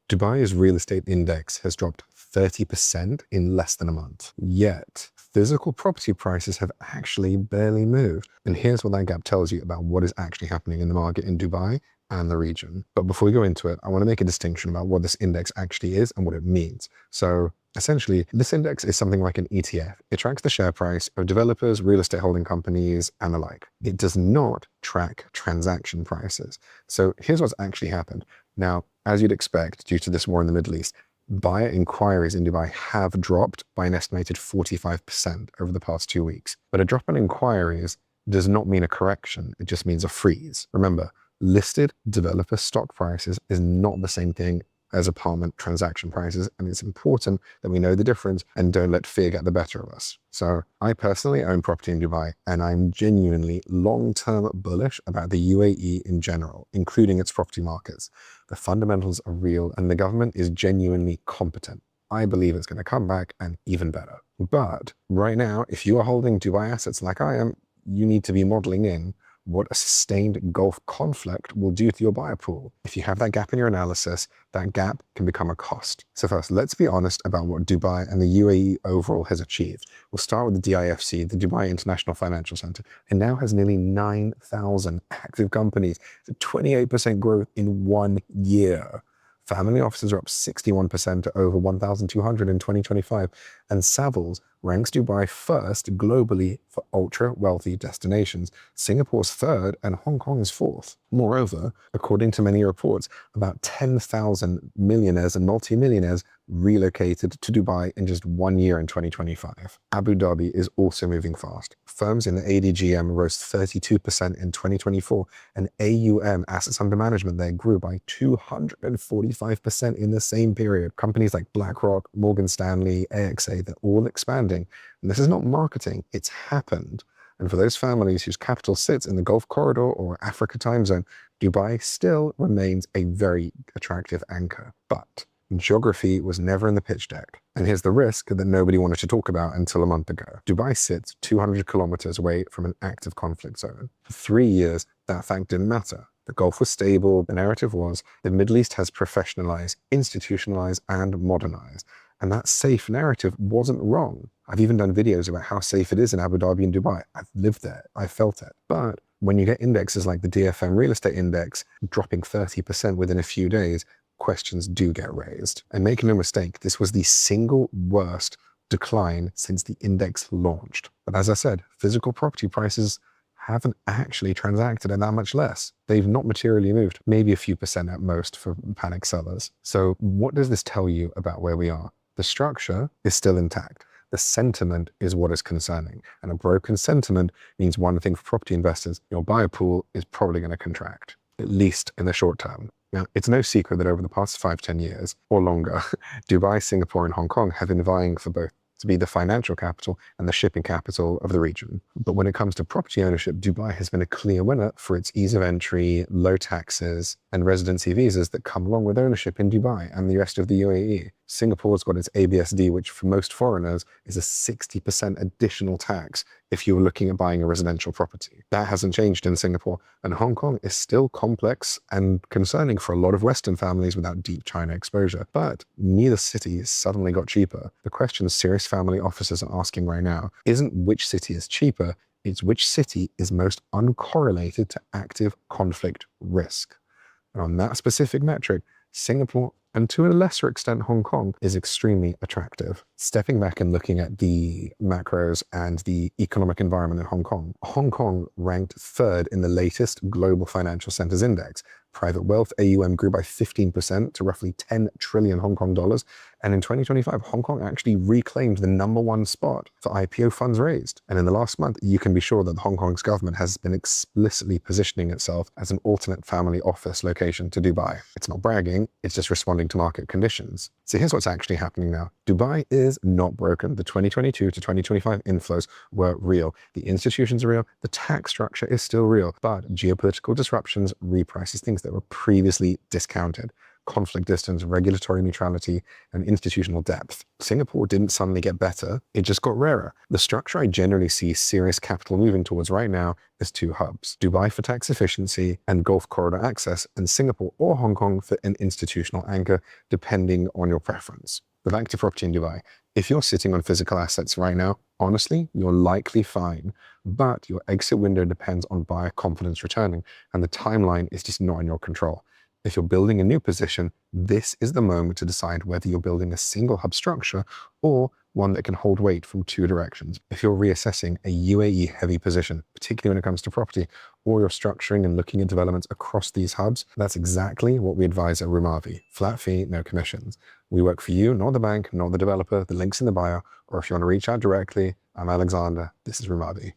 Dubai's real estate index has dropped 30% in less than a month. Yet, physical property prices have actually barely moved. And here's what that gap tells you about what is actually happening in the market in Dubai and the region. But before we go into it, I want to make a distinction about what this index actually is and what it means. So essentially, this index is something like an ETF. It tracks the share price of developers, real estate holding companies, and the like. It does not track transaction prices. So here's what's actually happened. Now, as you'd expect, due to this war in the Middle East, buyer inquiries in Dubai have dropped by an estimated 45% over the past 2 weeks. But a drop in inquiries does not mean a correction. It just means a freeze. Remember, listed developer stock prices is not the same thing as apartment transaction prices, and it's important that we know the difference and don't let fear get the better of us. So I personally own property in Dubai, and I'm genuinely long-term bullish about the UAE in general, including its property markets. The fundamentals are real, and the government is genuinely competent. I believe it's going to come back and even better. But right now, if you are holding Dubai assets like I am, you need to be modeling in what a sustained Gulf conflict will do to your buyer pool. If you have that gap in your analysis, that gap can become a cost. So first, let's be honest about what Dubai and the UAE overall has achieved. We'll start with the DIFC, the Dubai International Financial Center. It now has nearly 9,000 active companies. It's a 28% growth in 1 year. Family offices are up 61% to over 1,200 in 2025, and Savills ranks Dubai first globally for ultra-wealthy destinations. Singapore's third, and Hong Kong is fourth. Moreover, according to many reports, about 10,000 millionaires and multimillionaires relocated to Dubai in just 1 year in 2025. Abu Dhabi is also moving fast. Firms in the ADGM rose 32% in 2024, and AUM, assets under management there, grew by 245% in the same period. Companies like BlackRock, Morgan Stanley, AXA, they're all expanding. And this is not marketing, it's happened. And for those families whose capital sits in the Gulf Corridor or Africa time zone, Dubai still remains a very attractive anchor. But geography was never in the pitch deck. And here's the risk that nobody wanted to talk about until a month ago. Dubai sits 200 kilometers away from an active conflict zone. For 3 years, that fact didn't matter. The Gulf was stable, the narrative was, the Middle East has professionalized, institutionalized, and modernized. And that safe narrative wasn't wrong. I've even done videos about how safe it is in Abu Dhabi and Dubai. I've lived there, I felt it. But when you get indexes like the DFM Real Estate Index dropping 30% within a few days, questions do get raised. And make no mistake, this was the single worst decline since the index launched. But as I said, physical property prices haven't actually transacted at that much less. They've not materially moved, maybe a few percent at most for panic sellers. So what does this tell you about where we are? The structure is still intact. The sentiment is what is concerning. And a broken sentiment means one thing for property investors: your buyer pool is probably going to contract, at least in the short term. Now, it's no secret that over the past 5-10 years or longer, Dubai, Singapore, and Hong Kong have been vying for both to be the financial capital and the shipping capital of the region. But when it comes to property ownership, Dubai has been a clear winner for its ease of entry, low taxes, and residency visas that come along with ownership in Dubai and the rest of the UAE. Singapore's got its ABSD, which for most foreigners is a 60% additional tax if you were looking at buying a residential property. That hasn't changed in Singapore, and Hong Kong is still complex and concerning for a lot of Western families without deep China exposure. But neither city suddenly got cheaper. The question serious family offices are asking right now isn't which city is cheaper, it's which city is most uncorrelated to active conflict risk. And on that specific metric, Singapore, and to a lesser extent Hong Kong, is extremely attractive. Stepping back and looking at the macros and the economic environment in Hong Kong ranked third in the latest Global Financial Centers Index. Private wealth AUM grew by 15% to roughly 10 trillion Hong Kong dollars. And in 2025, Hong Kong actually reclaimed the #1 spot for IPO funds raised. And in the last month, you can be sure that Hong Kong's government has been explicitly positioning itself as an alternate family office location to Dubai. It's not bragging, it's just responding to market conditions. So here's what's actually happening now. Dubai is not broken. The 2022 to 2025 inflows were real. The institutions are real. The tax structure is still real. But geopolitical disruptions reprices things that were previously discounted. conflict distance, regulatory neutrality, and institutional depth. Singapore didn't suddenly get better, it just got rarer. The structure I generally see serious capital moving towards right now is two hubs: Dubai for tax efficiency and Gulf corridor access, and Singapore or Hong Kong for an institutional anchor, depending on your preference. But back to property in Dubai. If you're sitting on physical assets right now, honestly, you're likely fine, but your exit window depends on buyer confidence returning, and the timeline is just not in your control. If you're building a new position, this is the moment to decide whether you're building a single hub structure or one that can hold weight from two directions. If you're reassessing a UAE heavy position, particularly when it comes to property, or you're structuring and looking at developments across these hubs, that's exactly what we advise at RUMAVI. Flat fee, no commissions. We work for you, not the bank, not the developer. The link's in the bio. Or if you want to reach out directly, I'm Alexander. This is RUMAVI.